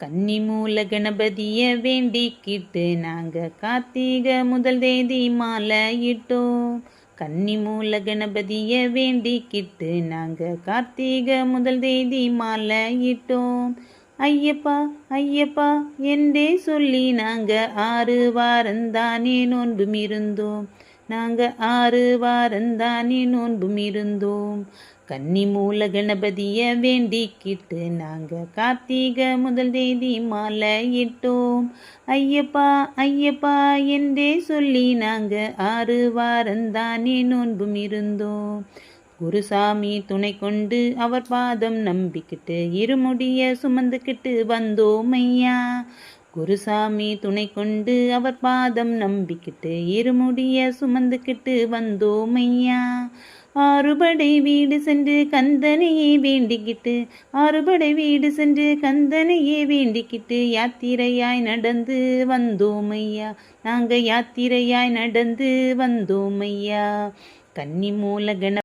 கன்னிமூல கணபதிய வேண்டிக்கிட்டு நாங்க கார்த்திகை முதல் தேதி மாலையிட்டோம். கன்னிமூல கணபதிய வேண்டிக்கிட்டு நாங்க கார்த்திகை முதல் தேதி மாலையிட்டோம். ஐயப்பா ஐயப்பா என்றே சொல்லி நாங்க 6 வாரந்தானே நோன்பும் இருந்தோம். நாங்க 6 வாரந்தானே நோன்பும் இருந்தோம். கன்னிமூல கணபதிய வேண்டிக்கிட்டு நாங்க கார்த்திகை முதல் தேதி மாலையிட்டோம். ஐயப்பா ஐயப்பா என்றே சொல்லி நாங்க 6 வாரந்தானே நோன்பும் இருந்தோம். குருசாமி துணை கொண்டு அவர் பாதம் நம்பிக்கிட்டு இருமுடிய சுமந்துக்கிட்டு வந்தோம் ஐயா. குருசாமி துணை கொண்டு அவர் பாதம் நம்பிக்கிட்டு இருமுடிய சுமந்துக்கிட்டு வந்தோம் ஐயா. ஆறுபடை வீடு சென்று கந்தனையே வேண்டிக்கிட்டு, ஆறுபடை வீடு சென்று கந்தனையே வேண்டிக்கிட்டு யாத்திரையாய் நடந்து வந்தோம் ஐயா. நாங்க யாத்திரையாய் நடந்து வந்தோம் ஐயா. கன்னிமூல கண